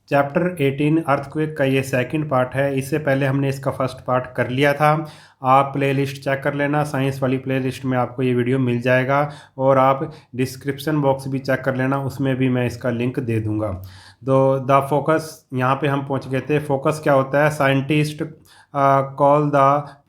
Chapter 18 earthquake का ये second part है। इससे पहले हमने इसका फर्स्ट पार्ट कर लिया था। आप प्लेलिस्ट चेक कर लेना, साइंस वाली प्लेलिस्ट में आपको ये वीडियो मिल जाएगा, और आप डिस्क्रिप्शन बॉक्स भी चेक कर लेना, उसमें भी मैं इसका लिंक दे दूंगा। तो द फोकस, यहाँ पे हम पहुँच गए थे। फोकस क्या होता है? Scientist call the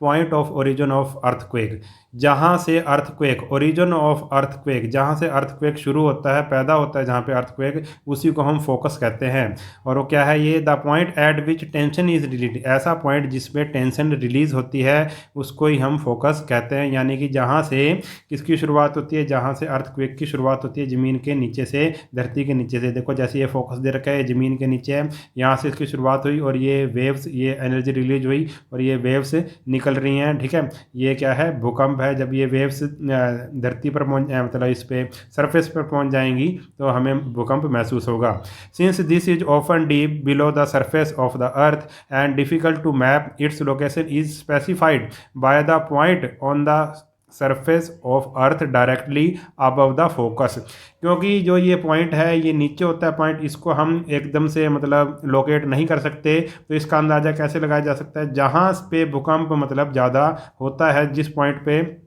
point of origin of earthquake. जहाँ से अर्थक्वेक, ओरिजिन ऑफ अर्थक्वेक, जहाँ से अर्थक्वेक शुरू होता है, पैदा होता है जहाँ पे अर्थक्वेक, उसी को हम फोकस कहते हैं। और वो क्या है ये? The point eight which tension is release, ऐसा पॉइंट जिसमें टेंशन रिलीज होती है उसको ही हम फोकस कहते हैं। यानी कि जहाँ से किसकी शुरुआत होती है? जहाँ से अर्थक्वेक की शुरुआत होती है, ज़मीन के नीचे से, धरती के नीचे से। देखो जैसे ये फोकस दे रखा है, ज़मीन के नीचे है, यहाँ से इसकी शुरुआत हुई और ये वेव्स, ये एनर्जी रिलीज हुई और ये वेव्स निकल रही हैं। ठीक है, ये क्या है? भूकंप है। जब ये वेव्स धरती पर मतलब इस पे सरफेस पर पहुंच जाएंगी तो हमें भूकंप महसूस होगा। Since this is often deep below the surface of the earth and difficult to map, its location is specified by the point on the surface of earth directly above the focus. क्योंकि जो ये point है ये नीचे होता है point, इसको हम एकदम से मतलब लोकेट नहीं कर सकते, तो इसका अंदाज़ा कैसे लगाया जा सकता है? जहाँ पे भूकंप मतलब ज़्यादा होता है, जिस पॉइंट पे,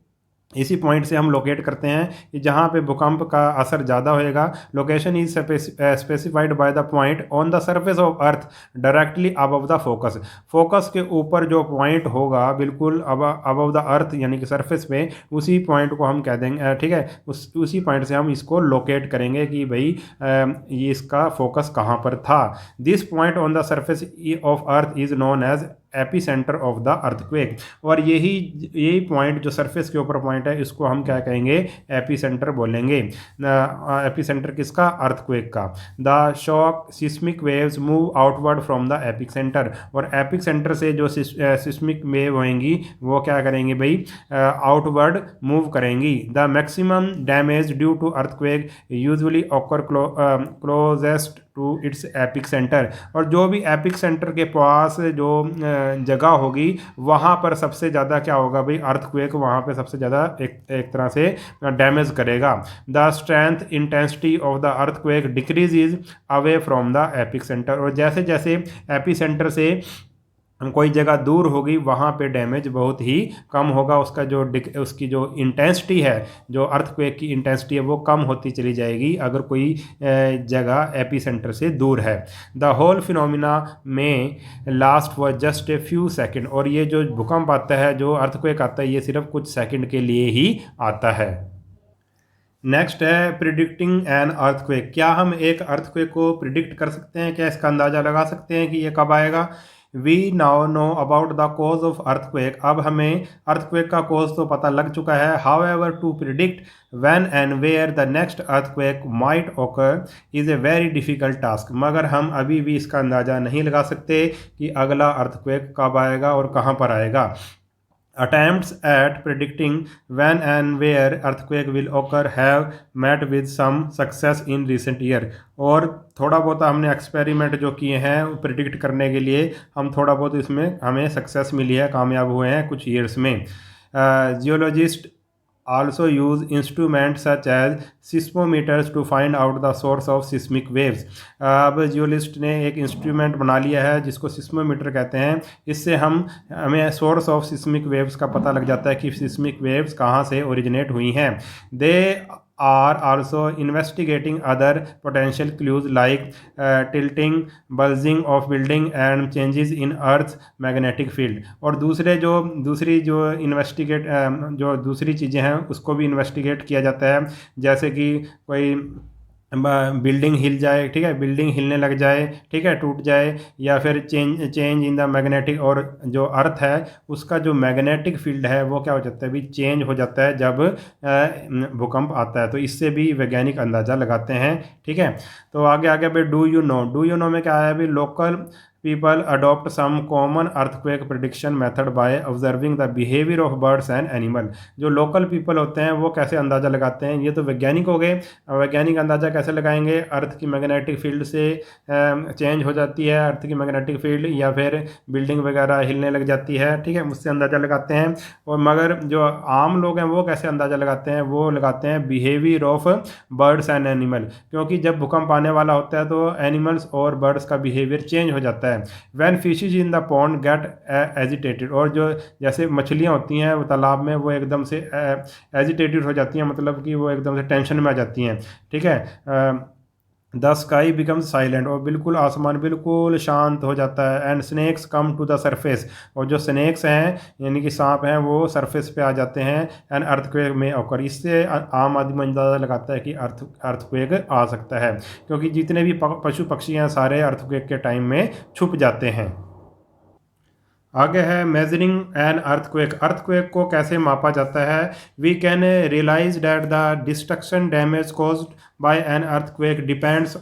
इसी पॉइंट से हम लोकेट करते हैं कि जहाँ पे भूकंप का असर ज़्यादा होएगा। Location is specified by the point on the surface of earth directly above the focus. Focus के ऊपर जो पॉइंट होगा बिल्कुल अबव द अर्थ यानी कि सरफेस पे, उसी पॉइंट को हम कह देंगे। ठीक है, उसी पॉइंट से हम इसको लोकेट करेंगे कि भाई ये इसका फोकस कहाँ पर था। This point on the surface of earth is known as epicentre of the earthquake. और यही पॉइंट जो सरफेस के ऊपर पॉइंट है, इसको हम क्या कहेंगे? एपी सेंटर बोलेंगे। एपी सेंटर किसका? अर्थक्वेक का। The shock seismic waves move outward from the epicentre, और एपिक सेंटर से जो सिस्मिक वेव होंगी वो क्या करेंगे भाई? आउटवर्ड मूव करेंगी। The maximum damage due to earthquake usually occur closest to its epicentre. और जो भी एपिक सेंटर के पास जो जगह होगी वहाँ पर सबसे ज़्यादा क्या होगा भाई? अर्थक्वेक वहाँ पे सबसे ज़्यादा एक तरह से डैमेज करेगा। The strength intensity of the earthquake decrease away from the epicentre. और जैसे जैसे एपी सेंटर से कोई जगह दूर होगी वहाँ पे डैमेज बहुत ही कम होगा। उसका जो उसकी जो इंटेंसिटी है, जो अर्थक्वेक की इंटेंसिटी है, वो कम होती चली जाएगी अगर कोई जगह एपी सेंटर से दूर है। द होल फिनोमिना में last for just a few second. और ये जो भूकंप आता है, जो अर्थक्वेक आता है, ये सिर्फ कुछ सेकंड के लिए ही आता है। नेक्स्ट है प्रिडिक्टिंग एन अर्थक्वेक। क्या हम एक अर्थक्वेक को प्रिडिक्ट कर सकते हैं? क्या इसका अंदाज़ा लगा सकते हैं कि ये कब आएगा? We now know about the cause of earthquake. अब हमें अर्थक्वेक का कॉज तो पता लग चुका है। However to predict when and where the next earthquake might occur is a very difficult task. मगर हम अभी भी इसका अंदाज़ा नहीं लगा सकते कि अगला अर्थक्वेक कब आएगा और कहाँ पर आएगा। Attempts at predicting when and where earthquake will occur have met with some success in recent year। और थोड़ा बहुत हमने एक्सपेरिमेंट जो किए हैं प्रिडिक्ट करने के लिए, हम थोड़ा बहुत इसमें हमें सक्सेस मिली है, कामयाब हुए हैं कुछ ईयर्स में। Geologist also use instruments such as seismometers to find out the source of seismic waves। अब जियोलिस्ट ने एक इंस्ट्रूमेंट बना लिया है जिसको सिस्मोमीटर कहते हैं। इससे हमें सोर्स ऑफ सिस्मिक वेव्स का पता लग जाता है कि सिस्मिक वेव्स कहाँ से ओरिजिनेट हुई हैं। दे are also investigating other potential clues like tilting, bulging of building and changes in Earth's magnetic field। और दूसरी दूसरी चीज़ें हैं उसको भी इन्वेस्टिगेट किया जाता है, जैसे कि कोई बिल्डिंग हिल जाए। ठीक है, बिल्डिंग हिलने लग जाए, ठीक है, टूट जाए, या फिर चेंज इन द मैग्नेटिक, और जो अर्थ है उसका जो मैग्नेटिक फील्ड है वो क्या हो जाता है भी? चेंज हो जाता है जब भूकंप आता है। तो इससे भी वैज्ञानिक अंदाज़ा लगाते हैं। ठीक है, तो आगे आगे भाई डू यू नो में क्या आया? भी local people adopt some common earthquake prediction method by observing the behavior of birds and animal। जो लोकल पीपल होते हैं वो कैसे अंदाज़ा लगाते हैं, ये तो वैज्ञानिक हो गए। वैज्ञानिक अंदाज़ा कैसे लगाएंगे, अर्थ की मैग्नेटिक फील्ड से चेंज हो जाती है, अर्थ की मैग्नेटिक फील्ड, या फिर बिल्डिंग वगैरह हिलने लग जाती है, ठीक है, उससे अंदाज़ा लगाते हैं। और मगर जो आम लोग हैं वो कैसे अंदाज़ा लगाते हैं, वो लगाते हैं behaviour of birds and animal, क्योंकि जब भूकंप आने वाला होता है तो एनिमल्स और बर्ड्स का बिहेवियर चेंज हो जाता है। When fishes in the pond get agitated, और जो जैसे मछलियाँ होती हैं वो तालाब में, वो एकदम से एजिटेटेड हो जाती हैं, मतलब कि वो एकदम से टेंशन में आ जाती हैं, ठीक है। द स्काई बिकम्स साइलेंट, और बिल्कुल आसमान बिल्कुल शांत हो जाता है। And snakes come to the surface, और जो स्नेक्स हैं यानी कि सांप हैं वो सरफेस पे आ जाते हैं। एंड अर्थक्वेक में ऑकर, इससे आम आदमी अंदाज़ा लगाता है कि अर्थक्वेक आ सकता है, क्योंकि जितने भी पशु पक्षी हैं सारे अर्थक्वेक के टाइम में छुप जाते हैं। आगे है मेजरिंग एन अर्थक्वेक। अर्थक्वेक को कैसे मापा जाता है। We can realise that the destruction damage caused by an earthquake depends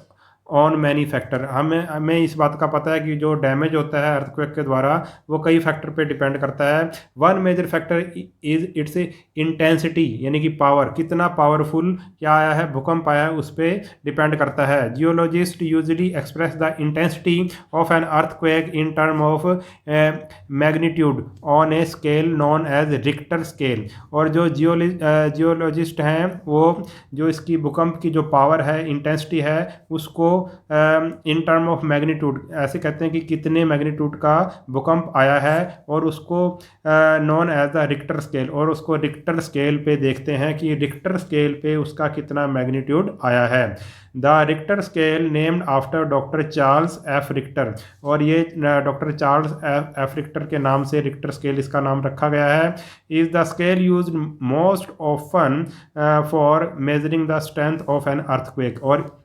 on many factor. हमें हमें इस बात का पता है कि जो डैमेज होता है अर्थक्वेक के द्वारा वो कई फैक्टर पे डिपेंड करता है। One major factor is its intensity, यानी कि पावर, कितना पावरफुल क्या आया है, भूकंप आया है, उस पर डिपेंड करता है। Geologist usually express the intensity of an earthquake in term of magnitude on a scale known as Richter scale. और जो जियोलॉजिस्ट हैं वो जो इसकी भूकंप की जो पावर है, इंटेंसिटी है, उसको इन टर्म ऑफ मैग्नीट्यूड ऐसे कहते हैं कि कितने मैग्नीट्यूड का भूकंप आया है, और उसको known as the Richter scale, और उसको रिक्टर स्केल पे देखते हैं कि रिक्टर स्केल पे उसका कितना मैग्नीट्यूड आया है। The Richter scale named after doctor Charles F Richter, और ये डॉक्टर चार्ल्स एफ रिक्टर के नाम से रिक्टर स्केल इसका नाम रखा गया है। Is the scale used most often for measuring the strength of an earthquake. और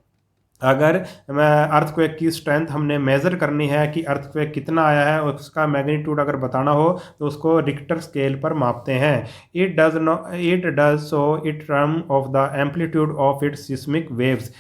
अगर अर्थक्वेक की स्ट्रेंथ हमने मेज़र करनी है कि अर्थक्वेक कितना आया है और उसका मैग्नीट्यूड अगर बताना हो तो उसको रिक्टर स्केल पर मापते हैं। It does so it term of the amplitude of its seismic waves.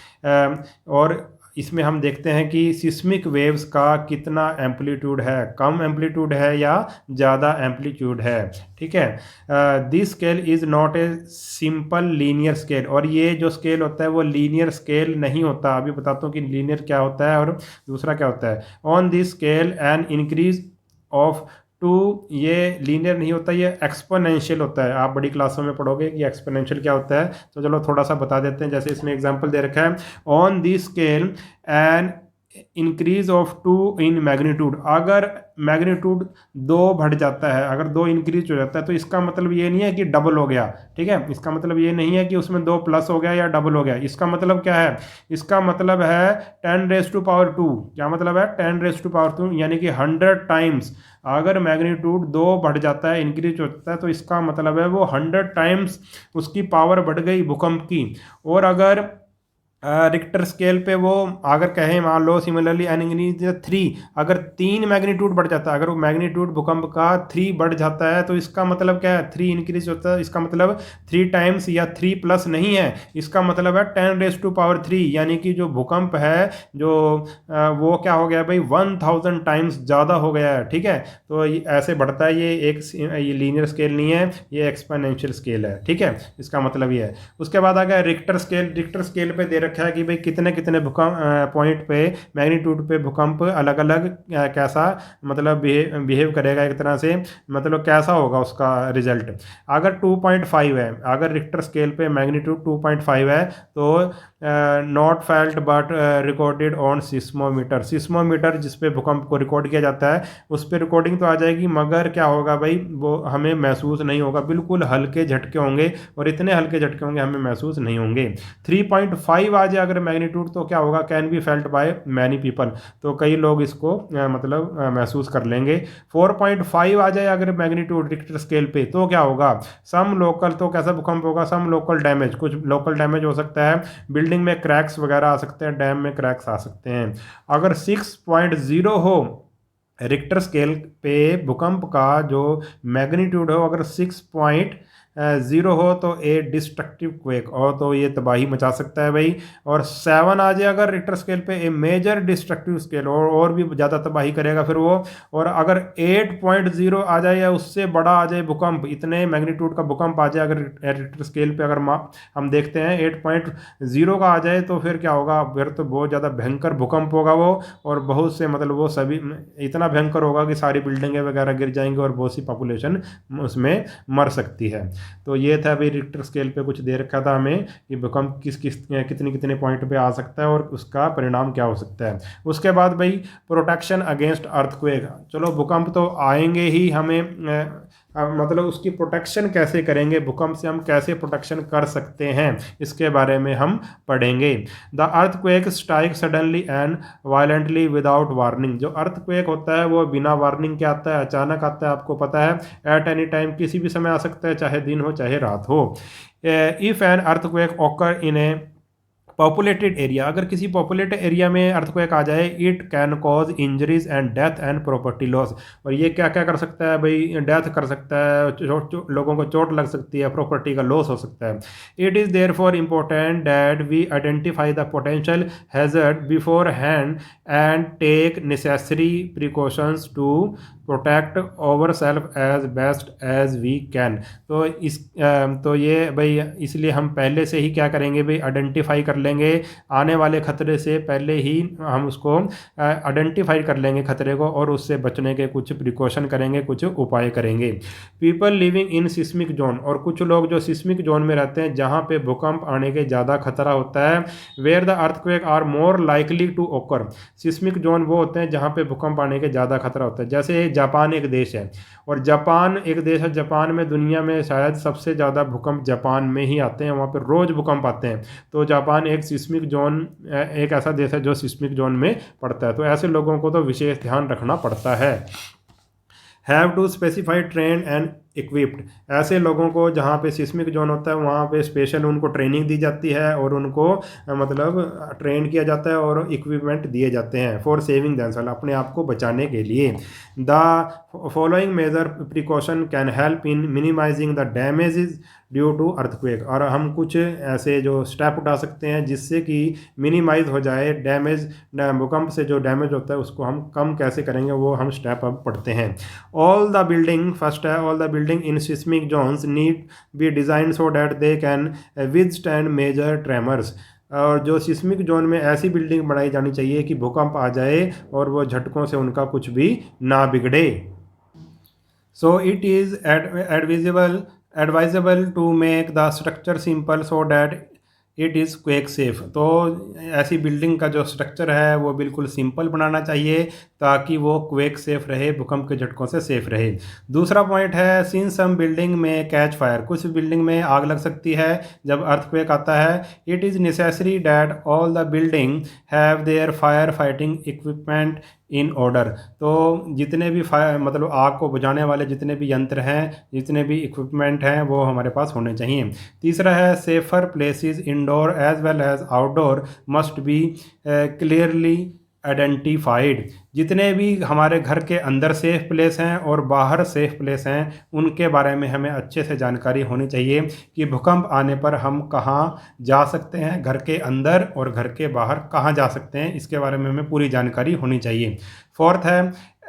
और इसमें हम देखते हैं कि सिस्मिक वेव्स का कितना एम्पलीट्यूड है, कम एम्पलीट्यूड है या ज़्यादा एम्पलीट्यूड है, ठीक है। This scale is not a simple linear scale, और ये जो स्केल होता है वो लीनियर स्केल नहीं होता। अभी बताता हूँ कि लीनियर क्या होता है और दूसरा क्या होता है। On this scale an increase of two, ये लीनियर नहीं होता, ये एक्सपोनेंशियल होता है। आप बड़ी क्लासों में पढ़ोगे कि एक्सपोनेंशियल क्या होता है, तो चलो थोड़ा सा बता देते हैं। जैसे इसमें एग्जांपल दे रखा है, on this scale an increase of 2 in magnitude. अगर मैग्नीट्यूड 2 बढ़ जाता है, अगर 2 इंक्रीज हो जाता है, तो इसका मतलब ये नहीं है कि डबल हो गया, ठीक है। इसका मतलब ये नहीं है कि उसमें 2 प्लस हो गया या डबल हो गया। इसका मतलब क्या है, इसका मतलब है 10⁻²। क्या मतलब है 10⁻², यानी कि 100 टाइम्स। अगर मैग्नीट्यूड 2 बढ़ जाता है, इंक्रीज होता है, तो इसका मतलब है वो 100 टाइम्स उसकी पावर बढ़ गई भूकंप की। और अगर रिक्टर स्केल पे वो अगर कहें, मान लो सिमिलरली एन इंक्रीज 3, अगर 3 मैग्नीट्यूड बढ़ जाता है, अगर वो मैग्नीट्यूड भूकंप का 3 बढ़ जाता है, तो इसका मतलब क्या है, 3 इंक्रीज होता है, इसका मतलब 3 टाइम्स या 3 प्लस नहीं है, इसका मतलब है 10⁻3, यानी कि जो भूकंप है जो वो क्या हो गया भाई, 1000 टाइम्स ज़्यादा हो गया है, ठीक है। तो ऐसे बढ़ता है, ये लीनियर स्केल नहीं है, ये एक्सपोनेंशियल स्केल है, ठीक है। इसका मतलब ये है। उसके बाद आ गया रिक्टर स्केल। रिक्टर स्केल पे दे रखा है कि भाई कितने कितने भूकंप पॉइंट पे, मैग्नीट्यूड पे भूकंप अलग अलग कैसा मतलब बिहेव करेगा, एक तरह से मतलब कैसा होगा उसका रिजल्ट। अगर 2.5 है, अगर रिक्टर स्केल पे मैग्नीट्यूड 2.5 है, तो not felt but recorded on seismometer. Seismometer जिस पे भूकंप को रिकॉर्ड किया जाता है उस पर रिकॉर्डिंग तो आ जाएगी, मगर क्या होगा भाई, वो हमें महसूस नहीं होगा, बिल्कुल हल्के झटके होंगे, और इतने हल्के झटके होंगे हमें महसूस नहीं होंगे। 3.5 आ जाए अगर मैग्नीट्यूड, तो क्या होगा, can be felt by many people, तो कई लोग इसको मतलब महसूस कर लेंगे। 4.5 आ जाए अगर मैग्नीट्यूड रिक्टर स्केल पे, तो क्या होगा, सम लोकल, तो कैसा भूकंप होगा, सम लोकल डैमेज, कुछ लोकल डैमेज हो सकता है, बिल्डिंग में क्रैक्स वगैरह आ सकते हैं, डैम में क्रैक्स आ सकते हैं। अगर 6.0 हो रिक्टर स्केल पे भूकंप का जो मैग्नीट्यूड हो, अगर 6 0 हो तो ए डिस्ट्रक्टिव क्वेक, और तो ये तबाही मचा सकता है भाई। और 7 आ जाए अगर रिक्टर स्केल पे, ए मेजर डिस्ट्रक्टिव स्केल, और भी ज़्यादा तबाही करेगा फिर वो। और अगर 8.0 आ जाए या उससे बड़ा आ जाए भूकंप, इतने मैग्नीट्यूड का भूकंप आ जाए अगर रिक्टर स्केल पे, अगर हम देखते हैं 8.0 का आ जाए, तो फिर क्या होगा, फिर तो बहुत ज़्यादा भयंकर भूकंप होगा वो। और बहुत से मतलब वो सभी इतना भयंकर होगा कि सारी बिल्डिंगें वगैरह गिर जाएंगी और बहुत सी पॉपुलेशन उसमें मर सकती है। तो ये था भाई, रिक्टर स्केल पे कुछ दे रखा था हमें कि भूकंप किस किस कितने कितने पॉइंट पे आ सकता है और उसका परिणाम क्या हो सकता है। उसके बाद भाई, प्रोटेक्शन अगेंस्ट अर्थक्वेक। चलो भूकंप तो आएंगे ही, हमें मतलब उसकी प्रोटेक्शन कैसे करेंगे, भूकंप से हम कैसे प्रोटेक्शन कर सकते हैं, इसके बारे में हम पढ़ेंगे। The earthquake strike suddenly and violently without warning. जो अर्थक्वेक होता है वो बिना वार्निंग के आता है, अचानक आता है, आपको पता है, एट एनी टाइम, किसी भी समय आ सकता है, चाहे दिन हो चाहे रात हो। If an earthquake occur in A populated area, अगर किसी पॉपुलेटेड एरिया में अर्थक्वेक आ जाए, it can cause injuries and death and property loss. और ये क्या क्या कर सकता है भाई, डेथ कर सकता है, लोगों को चोट लग सकती है, प्रॉपर्टी का लॉस हो सकता है। It is therefore important that we identify the potential hazard beforehand and take necessary precautions to protect our self as best as we can. तो तो ये भाई, इसलिए हम पहले से ही क्या करेंगे भाई, आइडेंटिफाई कर लेंगे आने वाले खतरे से पहले ही, हम उसको आइडेंटिफाई कर लेंगे खतरे को, और उससे बचने के कुछ प्रिकॉशन करेंगे, कुछ उपाय करेंगे। People living in seismic zone, और कुछ लोग जो सिस्मिक जोन में रहते हैं जहाँ पे भूकंप आने के ज़्यादा खतरा होता है, where the earthquake are more likely to occur. Seismic zone वो होते हैं जहाँ पे भूकंप आने के ज़्यादा खतरा होता है। जैसे जापान एक देश है, और जापान एक देश है, जापान में दुनिया में शायद सबसे ज़्यादा भूकंप जापान में ही आते हैं, वहाँ पे रोज़ भूकंप आते हैं। तो जापान एक सिस्मिक जोन, एक ऐसा देश है जो सिस्मिक जोन में पड़ता है। तो ऐसे लोगों को तो विशेष ध्यान रखना पड़ता है। Have to specify train and equipped, ऐसे लोगों को जहाँ पे सिस्मिक जोन होता है वहाँ पे स्पेशल उनको ट्रेनिंग दी जाती है, और उनको मतलब ट्रेन किया जाता है और इक्विपमेंट दिए जाते हैं फॉर सेविंग देमसेल्फ, अपने आप को बचाने के लिए। The following major precaution can help in minimising the damages due to earthquake. और हम कुछ ऐसे जो स्टेप उठा सकते हैं जिससे कि मिनिमाइज हो जाए डैमेज, भूकंप से जो डैमेज होता है उसको हम कम कैसे करेंगे, वो हम स्टेप अब पढ़ते हैं। ऑल द बिल्डिंग, फर्स्ट है, all the building in seismic zones need be design so that they can withstand major tremors. और जो सिस्मिक जोन में ऐसी बिल्डिंग बनाई जानी चाहिए कि भूकंप आ जाए और वो झटकों से उनका कुछ भी ना बिगड़े। So it is advisable to make the structure simple so that it is quake safe. तो ऐसी बिल्डिंग का जो स्ट्रक्चर है वो बिल्कुल सिंपल बनाना चाहिए ताकि वो क्वेक सेफ रहे, भूकंप के झटकों से सेफ रहे। दूसरा पॉइंट है, सिंस सम बिल्डिंग में कैच फायर, कुछ बिल्डिंग में आग लग सकती है जब अर्थक्वेक आता है। It is necessary that all the building have their fire fighting equipment in order. तो जितने भी फायर मतलब आग को बुझाने वाले जितने भी यंत्र हैं, जितने भी इक्विपमेंट हैं, वो हमारे पास होने चाहिए। तीसरा है, safer places indoor as well as outdoor must be clearly identified. जितने भी हमारे घर के अंदर सेफ प्लेस हैं और बाहर सेफ प्लेस हैं, उनके बारे में हमें अच्छे से जानकारी होनी चाहिए कि भूकंप आने पर हम कहाँ जा सकते हैं, घर के अंदर और घर के बाहर कहाँ जा सकते हैं, इसके बारे में हमें पूरी जानकारी होनी चाहिए। फोर्थ है,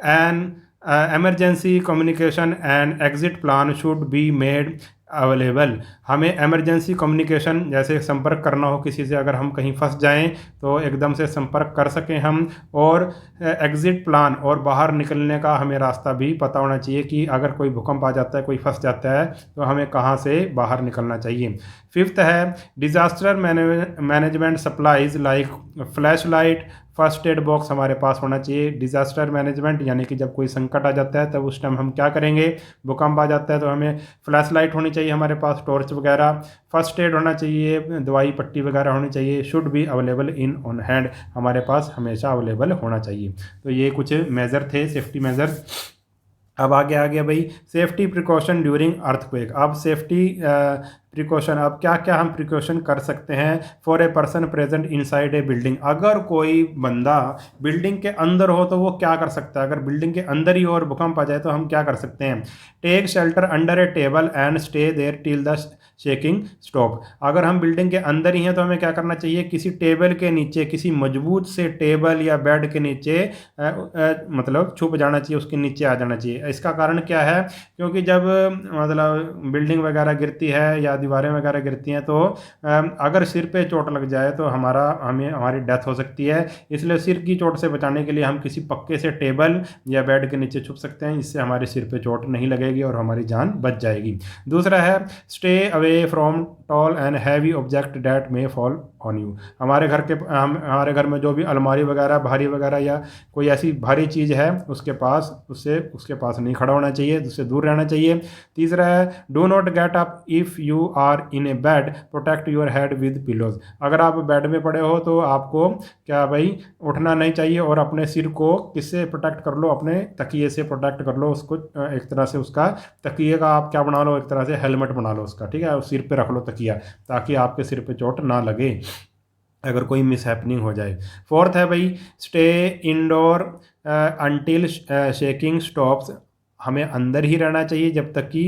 N emergency communication and exit plan should be made available. हमें एमरजेंसी कम्युनिकेशन, जैसे संपर्क करना हो किसी से, अगर हम कहीं फंस जाएं तो एकदम से संपर्क कर सकें हम। और एग्ज़िट प्लान, और बाहर निकलने का हमें रास्ता भी पता होना चाहिए कि अगर कोई भूकंप आ जाता है, कोई फंस जाता है, तो हमें कहाँ से बाहर निकलना चाहिए। फिफ्थ है, disaster management supplies like flash light, first aid box हमारे पास होना चाहिए। डिज़ास्टर मैनेजमेंट यानी कि जब कोई संकट आ जाता है तब उस टाइम हम क्या करेंगे, भूकंप आ जाता है तो हमें फ्लैश लाइट होनी चाहिए हमारे पास, टॉर्च वगैरह, फर्स्ट एड होना चाहिए, दवाई पट्टी वगैरह होनी चाहिए। Should be available in on hand, हमारे पास हमेशा अवेलेबल होना चाहिए। तो ये कुछ मेज़र थे, सेफ्टी मेज़र। अब आगे आ गया भाई सेफ्टी प्रिकॉशन ड्यूरिंग अर्थक्वेक। अब सेफ्टी प्रिकॉशन, अब क्या क्या हम प्रिकॉशन कर सकते हैं for a person present inside a building. अगर कोई बंदा बिल्डिंग के अंदर हो तो वो क्या कर सकता है, अगर बिल्डिंग के अंदर ही हो और भूकंप आ जाए तो हम क्या कर सकते हैं। Take shelter under a table and stay there till the shaking stop. अगर हम बिल्डिंग के अंदर ही हैं तो हमें क्या करना चाहिए, किसी टेबल के नीचे, किसी मजबूत से टेबल या बेड के नीचे मतलब छुप जाना चाहिए, उसके नीचे आ जाना चाहिए। इसका कारण क्या है, क्योंकि जब मतलब बिल्डिंग वगैरह गिरती है या दीवारें वगैरह गिरती हैं तो अगर सिर पे चोट लग जाए तो हमारी डेथ हो सकती है। इसलिए सिर की चोट से बचाने के लिए हम किसी पक्के से टेबल या बेड के नीचे छुप सकते हैं, इससे हमारे सिर पे चोट नहीं लगेगी और हमारी जान बच जाएगी। दूसरा है stay away from tall and heavy object that may fall on you. हमारे घर में जो भी अलमारी वगैरह भारी वगैरह या कोई ऐसी भारी चीज़ है उसके पास नहीं खड़ा होना चाहिए, उससे दूर रहना चाहिए। तीसरा है do not get up if you are in a bed, protect your head with pillows. अगर आप बेड में पड़े हो तो आपको क्या भाई उठना नहीं चाहिए और अपने सिर को किससे प्रोटेक्ट कर लो, अपने तकिए से प्रोटेक्ट कर लो उसको। एक तरह से उसका तकिए का आप क्या बना लो, एक तरह से हेलमेट बना लो उसका, ठीक है, उस सिर पे रख लो तकिया, ताकि आपके सिर पे चोट ना लगे अगर कोई मिसहैपनिंग हो जाए। फोर्थ है भाई stay indoor until shaking stops. हमें अंदर ही रहना चाहिए जब तक कि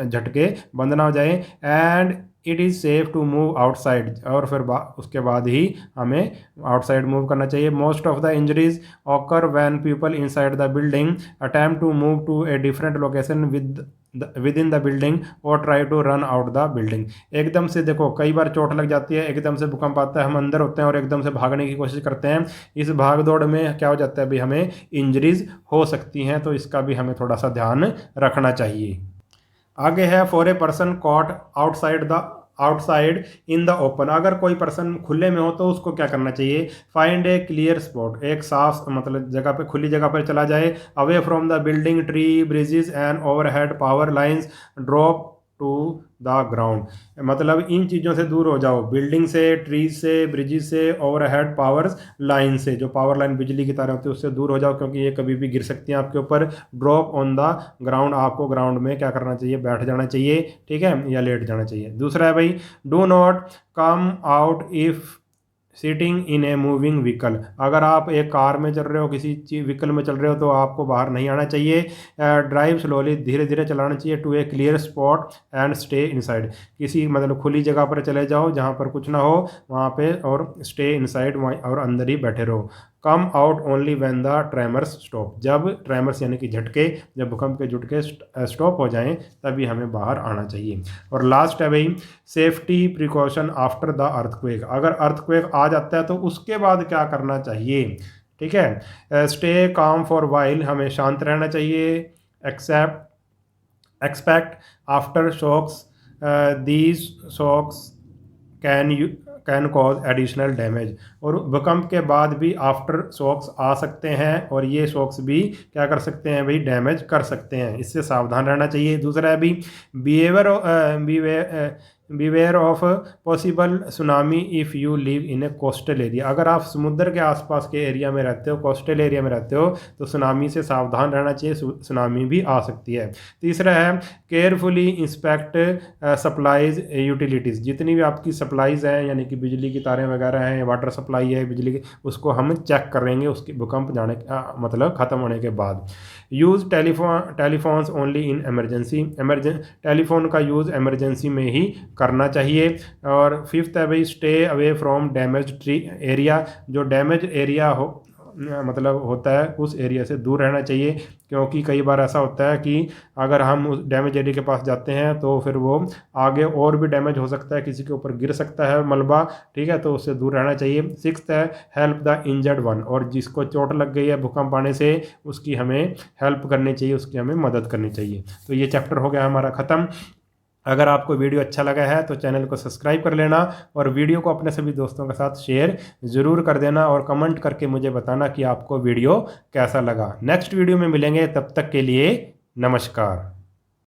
झटके बंद ना हो जाए। And it is safe to move outside, और फिर उसके बाद ही हमें आउटसाइड मूव करना चाहिए। Most of the injuries occur when people inside the building attempt to move to a different location within the building और try to run out the building. एकदम से देखो कई बार चोट लग जाती है, एकदम से भूकंप आता है, हम अंदर होते हैं और एकदम से भागने की कोशिश करते हैं, इस भाग दौड़ में क्या हो जाता है भाई, हमें इंजरीज हो सकती हैं, तो इसका भी हमें थोड़ा सा ध्यान रखना चाहिए। आगे है for a person caught outside in the open. अगर कोई पर्सन खुले में हो तो उसको क्या करना चाहिए, फाइंड ए क्लियर स्पॉट, एक साफ मतलब जगह पे, खुली जगह पर चला जाए। Away from the building, tree, bridges and overhead power lines drop to the ground. मतलब इन चीज़ों से दूर हो जाओ, बिल्डिंग से, ट्रीज से, ब्रिजेस से, ओवरहेड पावर लाइन से, जो पावर लाइन बिजली की तारें होती है उससे दूर हो जाओ, क्योंकि ये कभी भी गिर सकती हैं आपके ऊपर। ड्रॉप ऑन द ग्राउंड, आपको ग्राउंड में क्या करना चाहिए, बैठ जाना चाहिए, ठीक है, या लेट जाना चाहिए। दूसरा है भाई do not come out if seating in a moving vehicle. अगर आप एक कार में चल रहे हो, किसी व्हीकल में चल रहे हो तो आपको बाहर नहीं आना चाहिए। ड्राइव स्लोली, धीरे धीरे चलाना चाहिए। To a clear spot and stay inside, किसी मतलब खुली जगह पर चले जाओ जहाँ पर कुछ ना हो वहाँ पे, और स्टे इनसाइड, और अंदर ही बैठे रहो। Come out only when the tremors stop, जब ट्रेमर्स यानी कि झटके, जब भूकंप के झटके स्टॉप हो जाएं तभी हमें बाहर आना चाहिए। और लास्ट है भाई safety precaution after the earthquake. अगर अर्थक्वेक आ जाता है तो उसके बाद क्या करना चाहिए, ठीक है। स्टे काम फॉर वाइल, हमें शांत रहना चाहिए। Expect aftershocks, these shocks can cause additional damage. और भूकंप के बाद भी आफ्टर शॉक्स आ सकते हैं और ये शॉक्स भी क्या कर सकते हैं भाई, डैमेज कर सकते हैं, इससे सावधान रहना चाहिए। दूसरा है भी beware of possible tsunami if you live in A coastal area. अगर आप समुद्र के आसपास के एरिया में रहते हो, कोस्टल एरिया में रहते हो, तो सुनामी से सावधान रहना चाहिए, सुनामी भी आ सकती है। तीसरा है केयरफुली इंस्पेक्ट सप्लाईज यूटिलिटीज़। जितनी भी आपकी सप्लाईज हैं, यानी कि बिजली की तारें वगैरह हैं, वाटर सप्लाई है बिजली की, उसको हम चेक करेंगे उसकी भूकंप जाने मतलब ख़त्म होने के बाद। Use telephones only in emergency, telephone का यूज़ एमरजेंसी में ही करना चाहिए। और फिफ्थ है भाई stay away from damage tree area, जो डैमेज एरिया हो मतलब होता है उस एरिया से दूर रहना चाहिए, क्योंकि कई बार ऐसा होता है कि अगर हम उस डैमेज एरिया के पास जाते हैं तो फिर वो आगे और भी डैमेज हो सकता है, किसी के ऊपर गिर सकता है मलबा, ठीक है, तो उससे दूर रहना चाहिए। सिक्स्थ है हेल्प द इंजर्ड वन, और जिसको चोट लग गई है भूकंप आने से उसकी हमें हेल्प करनी चाहिए, उसकी हमें मदद करनी चाहिए। तो ये चैप्टर हो गया हमारा ख़त्म। अगर आपको वीडियो अच्छा लगा है तो चैनल को सब्सक्राइब कर लेना और वीडियो को अपने सभी दोस्तों के साथ शेयर ज़रूर कर देना और कमेंट करके मुझे बताना कि आपको वीडियो कैसा लगा। नेक्स्ट वीडियो में मिलेंगे, तब तक के लिए नमस्कार।